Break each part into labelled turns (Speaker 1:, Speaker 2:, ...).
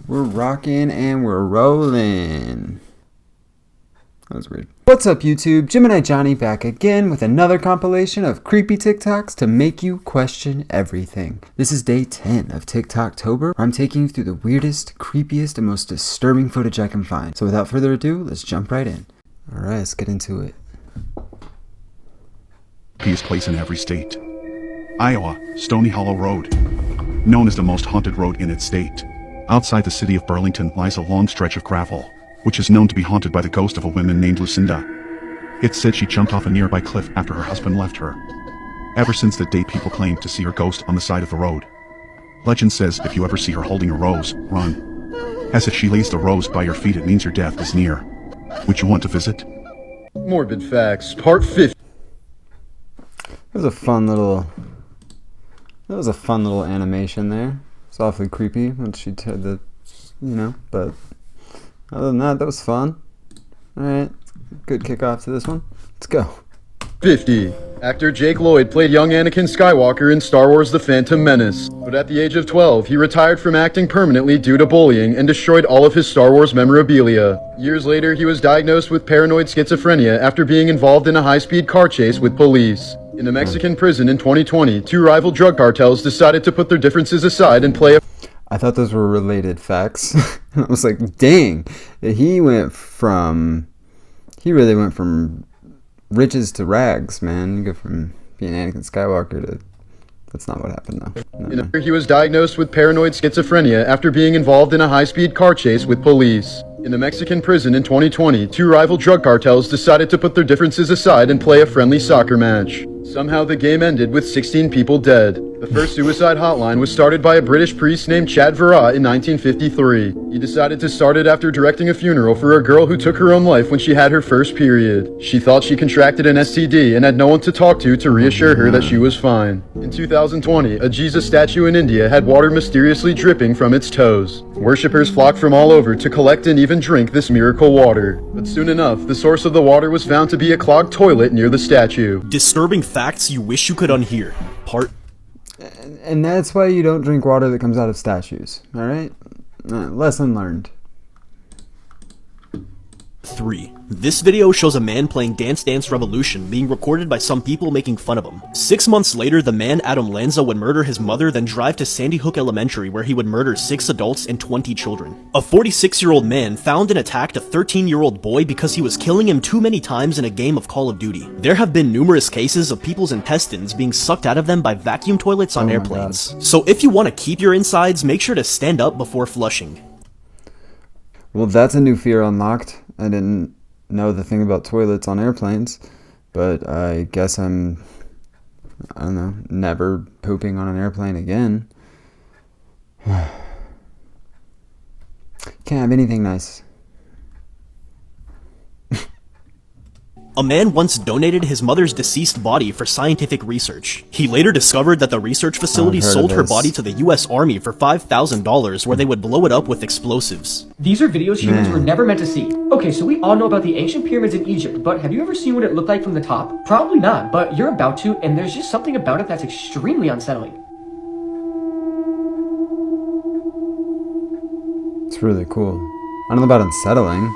Speaker 1: We're rocking and we're rolling. That was weird. What's up, YouTube? Gemini Johnny back again with another compilation of creepy TikToks to make you question everything. This is day 10 of TikToktober, where I'm taking you through the weirdest, creepiest, and most disturbing footage I can find. So without further ado, let's jump right in. Alright, let's get into it.
Speaker 2: Happiest place in every state. Iowa, Stony Hollow Road. Known as the most haunted road in its state. Outside the city of Burlington lies a long stretch of gravel, which is known to be haunted by the ghost of a woman named Lucinda. It's said she jumped off a nearby cliff after her husband left her. Ever since that day, people claim to see her ghost on the side of the road. Legend says if you ever see her holding a rose, run. As if she lays the rose by your feet, it means your death is near. Would you want to visit?
Speaker 3: Morbid Facts, Part 50.
Speaker 1: That was a fun little animation there. It's awfully creepy when she did the, but other than that, that was fun. Alright, good kickoff to this one. Let's go.
Speaker 3: 50. Actor Jake Lloyd played young Anakin Skywalker in Star Wars The Phantom Menace, but at the age of 12, he retired from acting permanently due to bullying and destroyed all of his Star Wars memorabilia. Years later, he was diagnosed with paranoid schizophrenia after being involved in a high-speed car chase with police. In a Mexican prison in 2020, two rival drug cartels decided to put their differences aside and play a...
Speaker 1: I thought those were related facts. I was like, dang, he really went from riches to rags, man. You go from being Anakin Skywalker to... That's not what happened, though. No.
Speaker 3: He was diagnosed with paranoid schizophrenia after being involved in a high-speed car chase with police. In a Mexican prison in 2020, two rival drug cartels decided to put their differences aside and play a friendly soccer match. Somehow the game ended with 16 people dead. The first suicide hotline was started by a British priest named Chad Verrat in 1953. He decided to start it after directing a funeral for a girl who took her own life when she had her first period. She thought she contracted an STD and had no one to talk to reassure her that she was fine. In 2020, a Jesus statue in India had water mysteriously dripping from its toes. Worshippers flocked from all over to collect and even drink this miracle water. But soon enough, the source of the water was found to be a clogged toilet near the statue.
Speaker 4: Disturbing facts you wish you could unhear. Part.
Speaker 1: And that's why you don't drink water that comes out of statues. Alright? Lesson learned.
Speaker 4: 3. This video shows a man playing Dance Dance Revolution being recorded by some people making fun of him. 6 months later, the man Adam Lanza would murder his mother, then drive to Sandy Hook Elementary where he would murder 6 adults and 20 children. A 46-year-old man found and attacked a 13-year-old boy because he was killing him too many times in a game of Call of Duty. There have been numerous cases of people's intestines being sucked out of them by vacuum toilets on airplanes. So if you want to keep your insides, make sure to stand up before flushing.
Speaker 1: Well, that's a new fear unlocked. I didn't know the thing about toilets on airplanes, but I guess I don't know, never pooping on an airplane again. Can't have anything nice.
Speaker 4: A man once donated his mother's deceased body for scientific research. He later discovered that the research facility sold her body to the US Army for $5,000 where they would blow it up with explosives.
Speaker 5: These are videos humans were never meant to see. Okay, so we all know about the ancient pyramids in Egypt, but have you ever seen what it looked like from the top? Probably not, but you're about to, and there's just something about it that's extremely unsettling.
Speaker 1: It's really cool. I don't know about unsettling.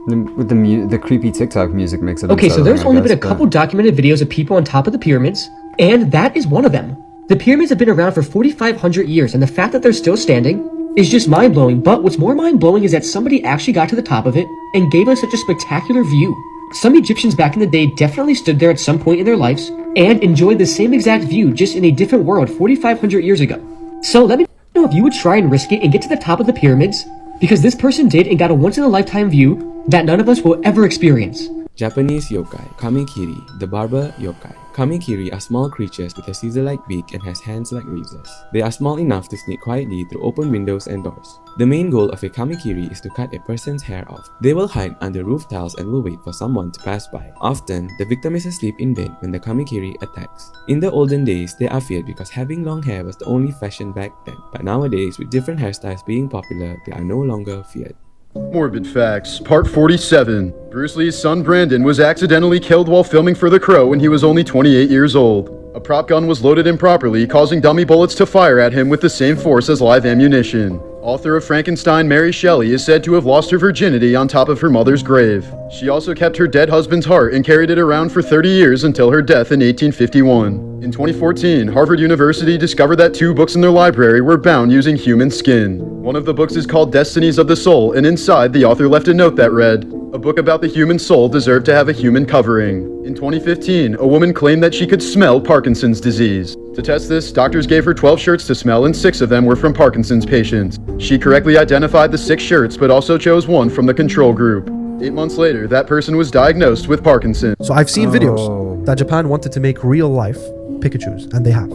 Speaker 1: With the creepy TikTok music makes it
Speaker 5: okay, so there's only been a couple
Speaker 1: but...
Speaker 5: documented videos of people on top of the pyramids, and that is one of them. The pyramids have been around for 4,500 years, and the fact that they're still standing is just mind-blowing, but what's more mind-blowing is that somebody actually got to the top of it and gave us such a spectacular view. Some Egyptians back in the day definitely stood there at some point in their lives and enjoyed the same exact view just in a different world 4,500 years ago. So let me know if you would try and risk it and get to the top of the pyramids, because this person did and got a once-in-a-lifetime view that none of us will ever experience.
Speaker 6: Japanese yokai, Kamikiri, the barber yokai. Kamikiri are small creatures with a scissor-like beak and has hands like razors. They are small enough to sneak quietly through open windows and doors. The main goal of a Kamikiri is to cut a person's hair off. They will hide under roof tiles and will wait for someone to pass by. Often, the victim is asleep in bed when the Kamikiri attacks. In the olden days, they are feared because having long hair was the only fashion back then. But nowadays, with different hairstyles being popular, they are no longer feared.
Speaker 3: Morbid Facts, Part 47. Bruce Lee's son Brandon was accidentally killed while filming for The Crow when he was only 28 years old. A prop gun was loaded improperly, causing dummy bullets to fire at him with the same force as live ammunition. Author of Frankenstein, Mary Shelley, is said to have lost her virginity on top of her mother's grave. She also kept her dead husband's heart and carried it around for 30 years until her death in 1851. In 2014, Harvard University discovered that 2 books in their library were bound using human skin. One of the books is called Destinies of the Soul, and inside, the author left a note that read, "A book about the human soul deserved to have a human covering." In 2015, a woman claimed that she could smell Parkinson's disease. To test this, doctors gave her 12 shirts to smell, and 6 of them were from Parkinson's patients. She correctly identified the 6 shirts, but also chose 1 from the control group. 8 months later, that person was diagnosed with Parkinson's.
Speaker 7: So I've seen videos that Japan wanted to make real-life Pikachus, and they have.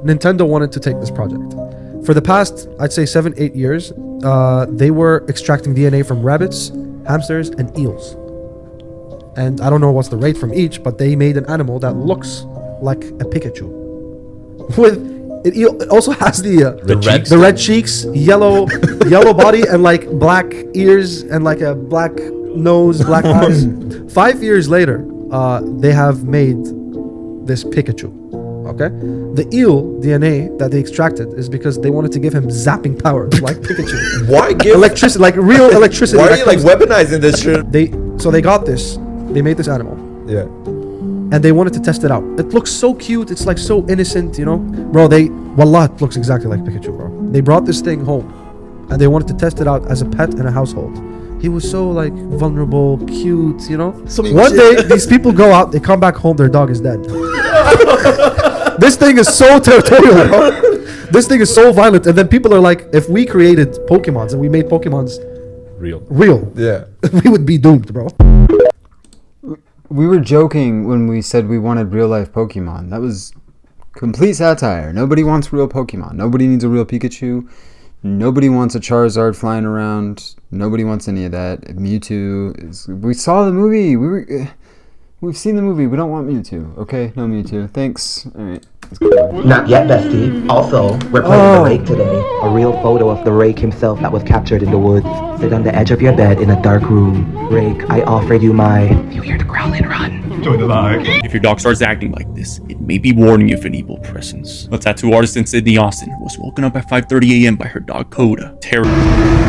Speaker 7: Nintendo wanted to take this project. For the past, I'd say 7-8 years, they were extracting DNA from rabbits, hamsters, and eels. And I don't know what's the rate from each, but they made an animal that looks like a Pikachu. It also has the red cheeks, yellow body, and like black ears and like a black nose, black eyes. 5 years later, they have made this Pikachu. Okay, the eel DNA that they extracted is because they wanted to give him zapping powers like Pikachu.
Speaker 8: Why give
Speaker 7: electricity, like real electricity?
Speaker 8: Why are you like weaponizing this shit?
Speaker 7: They got this. They made this animal.
Speaker 8: Yeah.
Speaker 7: And they wanted to test it out. It looks so cute. It's like so innocent, you know, bro. Wallah, it looks exactly like Pikachu, bro. They brought this thing home, and they wanted to test it out as a pet in a household. He was so like vulnerable, cute, you know. One day, these people go out. They come back home. Their dog is dead. This thing is so territorial, bro. This thing is so violent. And then people are like, if we created Pokemons and we made Pokemons real,
Speaker 8: Yeah.
Speaker 7: we would be doomed, bro.
Speaker 1: We were joking when we said we wanted real life Pokemon. That was complete satire. Nobody wants real Pokemon. Nobody needs a real Pikachu. Nobody wants a Charizard flying around. Nobody wants any of that. Mewtwo. We saw the movie. We've seen the movie. We don't want Mewtwo. Okay? No Mewtwo. Thanks. Alright. Let's go.
Speaker 9: Not yet, bestie. Also, we're playing the rake today. A real photo of the rake himself that was captured in the woods. Sit on the edge of your bed in a dark room. Rake, I offered you my... You hear the growling, run.
Speaker 8: Join the live.
Speaker 10: If your dog starts acting like this, it may be warning you of an evil presence. A tattoo artist in Sydney, Austin, was woken up at 5:30 a.m. by her dog Coda. Terrible.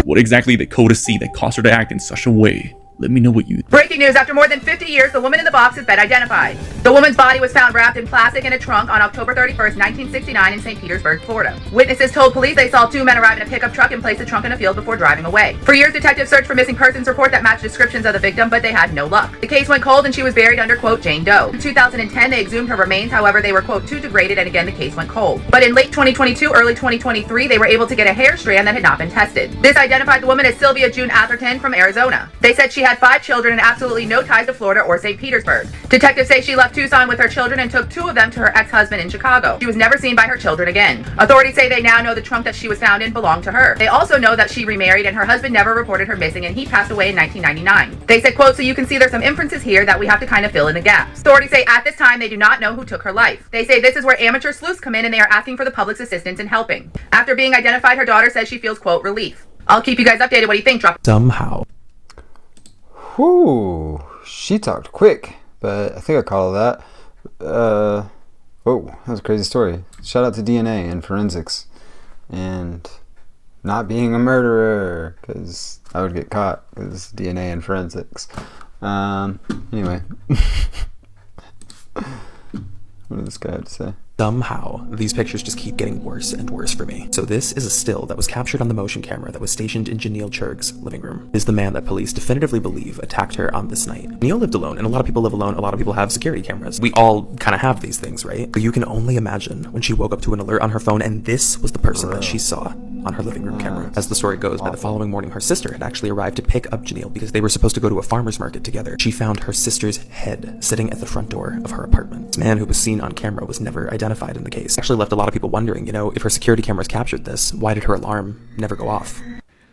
Speaker 10: What exactly did Coda see that caused her to act in such a way? Let me know what you...
Speaker 11: Breaking news, after more than 50 years, the woman in the box has been identified. The woman's body was found wrapped in plastic in a trunk on October 31st, 1969 in St. Petersburg, Florida. Witnesses told police they saw 2 men arrive in a pickup truck and place the trunk in a field before driving away. For years, detectives searched for missing persons report that matched descriptions of the victim, but they had no luck. The case went cold and she was buried under, quote, Jane Doe. In 2010, they exhumed her remains, however, they were, quote, too degraded, and again, the case went cold. But in late 2022, early 2023, they were able to get a hair strand that had not been tested. This identified the woman as Sylvia June Atherton from Arizona. They said she had 5 children and absolutely no ties to Florida or St. Petersburg. Detectives say she left Tucson with her children and took 2 of them to her ex-husband in Chicago. She was never seen by her children again. Authorities say they now know the trunk that she was found in belonged to her. They also know that she remarried and her husband never reported her missing, and he passed away in 1999. They said, quote, so you can see there's some inferences here that we have to kind of fill in the gaps. Authorities say at this time they do not know who took her life. They say this is where amateur sleuths come in and they are asking for the public's assistance in helping. After being identified, her daughter says she feels, quote, relief. I'll keep you guys updated. What do you think? Drop
Speaker 10: Somehow.
Speaker 1: Whew, she talked quick, but I think I call that. Whoa, that was a crazy story. Shout out to DNA and forensics, and not being a murderer, because I would get caught because DNA and forensics. Anyway, what did this guy have to say?
Speaker 4: Somehow, these pictures just keep getting worse and worse for me. So this is a still that was captured on the motion camera that was stationed in Janelle Churg's living room. This is the man that police definitively believe attacked her on this night. Neil lived alone, and a lot of people live alone. A lot of people have security cameras. We all kind of have these things, right? But you can only imagine when she woke up to an alert on her phone, and this was the person that she saw on her living room camera. As the story goes, by the following morning, her sister had actually arrived to pick up Janelle because they were supposed to go to a farmer's market together. She found her sister's head sitting at the front door of her apartment. This man who was seen on camera was never identified in the case. Actually left a lot of people wondering, you know, if her security cameras captured this, why did her alarm never go off?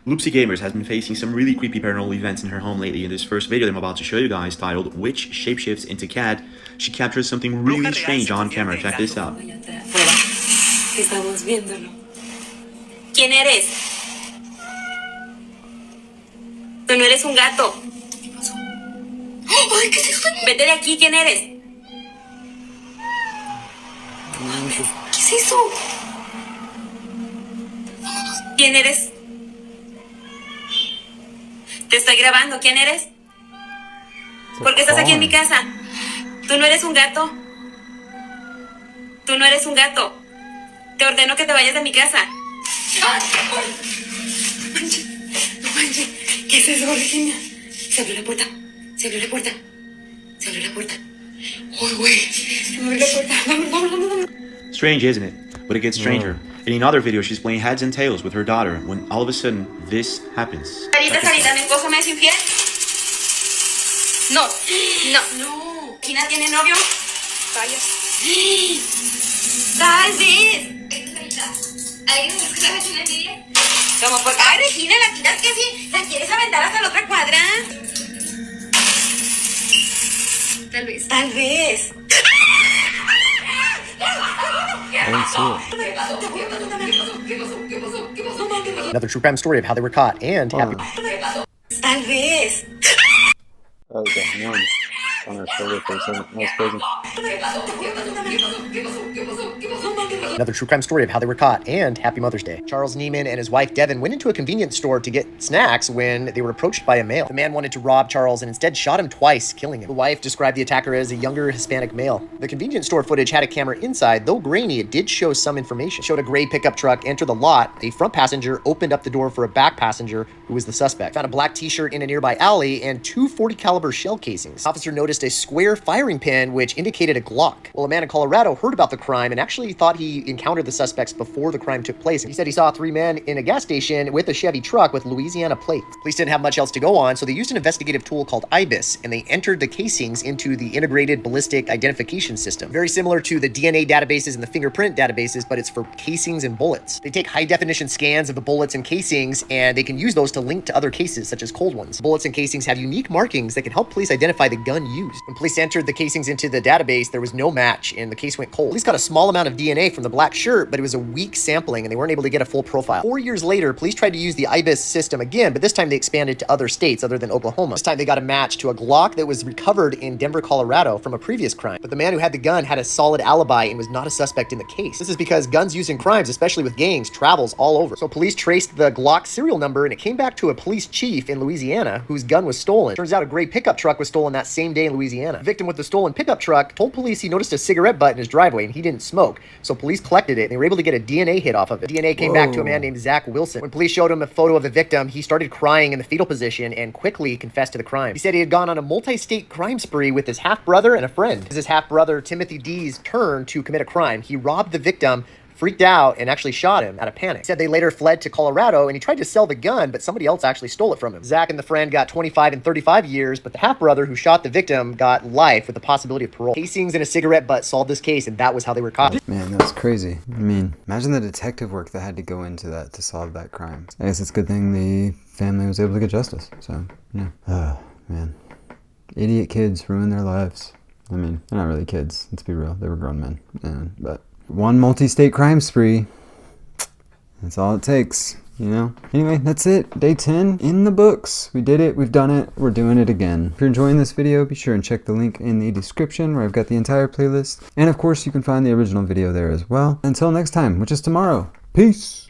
Speaker 12: Loopsy Gamers has been facing some really creepy paranormal events in her home lately. In this first video that I'm about to show you guys, titled Witch Shapeshifts into Cat, she captures something really strange on camera. Check this out.
Speaker 13: Estamos viéndolo. ¿Quién eres? Tú no eres un gato. Ay, ¿qué es eso? Vete de aquí, ¿quién eres? ¿Qué es eso? ¿Quién eres? Te estoy grabando, ¿quién eres? ¿Por qué estás aquí en mi casa? Tú no eres un gato. Tú no eres un gato. Te ordeno que te vayas de mi casa. ¡Ay! No manches, no manches. ¿Qué es eso, Regina? Se abrió la puerta. Se abrió la puerta. Se abrió la puerta. ¡Uy, güey! Se abrió la puerta. Vámonos.
Speaker 12: Strange, isn't it? But it gets stranger. In another video, she's playing heads and tails with her daughter when all of a sudden this happens.
Speaker 13: Sarita, mi esposo me es infiel. No. ¿Gina tiene novio? Vaya. Tal vez. ¿Alguien me escucha a Regina Lidia? Como por ay, Regina, la tira es que sí. ¿La quieres aventar hasta la otra cuadra? Tal vez.
Speaker 14: Another true crime story of how they were caught and happy.
Speaker 13: Tal vez.
Speaker 1: That was a man on her shoulder for a second. That was crazy.
Speaker 14: Another true crime story of how they were caught and happy Mother's Day. Charles Neiman and his wife Devin went into a convenience store to get snacks when they were approached by a male. The man wanted to rob Charles and instead shot him twice, killing him. The wife described the attacker as a younger Hispanic male. The convenience store footage had a camera inside. Though grainy, it did show some information. It showed a gray pickup truck enter the lot. A front passenger opened up the door for a back passenger who was the suspect. Found a black t-shirt in a nearby alley and two .40 caliber shell casings. Officer noticed a square firing pin which indicated a Glock. Well, a man in Colorado heard about the crime and actually thought he encountered the suspects before the crime took place. He said he saw three men in a gas station with a Chevy truck with Louisiana plates. Police didn't have much else to go on, so they used an investigative tool called IBIS, and they entered the casings into the Integrated Ballistic Identification System. Very similar to the DNA databases and the fingerprint databases, but it's for casings and bullets. They take high-definition scans of the bullets and casings, and they can use those to link to other cases, such as cold ones. Bullets and casings have unique markings that can help police identify the gun used. When police entered the casings into the database, there was no match, and the case went cold. Police got a small amount of DNA from the black shirt, but it was a weak sampling, and they weren't able to get a full profile. 4 years later, police tried to use the IBIS system again, but this time they expanded to other states other than Oklahoma. This time they got a match to a Glock that was recovered in Denver, Colorado from a previous crime. But the man who had the gun had a solid alibi and was not a suspect in the case. This is because guns used in crimes, especially with gangs, travels all over. So police traced the Glock serial number, and it came back to a police chief in Louisiana whose gun was stolen. Turns out a gray pickup truck was stolen that same day in Louisiana. The victim with the stolen pickup truck told police he noticed a cigarette butt in his driveway and he didn't smoke. So police collected it and they were able to get a DNA hit off of it. DNA came back to a man named Zach Wilson. When police showed him a photo of the victim, he started crying in the fetal position and quickly confessed to the crime. He said he had gone on a multi-state crime spree with his half-brother and a friend. It was his half-brother Timothy D's turn to commit a crime. He robbed the victim, freaked out, and actually shot him out of panic. He said they later fled to Colorado and he tried to sell the gun, but somebody else actually stole it from him. Zach and the friend got 25 and 35 years, but the half-brother who shot the victim got life with the possibility of parole. Casings and a cigarette butt solved this case, and that was how they were caught.
Speaker 1: Man, that's crazy. I mean, imagine the detective work that had to go into that to solve that crime. I guess it's a good thing the family was able to get justice. So, yeah. Oh, man. Idiot kids ruin their lives. I mean, they're not really kids. Let's be real. They were grown men. But one multi-state crime spree. That's all it takes, you know? Anyway, that's it. Day 10 in the books. We did it. We've done it. We're doing it again. If you're enjoying this video, be sure and check the link in the description where I've got the entire playlist. And of course, you can find the original video there as well. Until next time, which is tomorrow. Peace.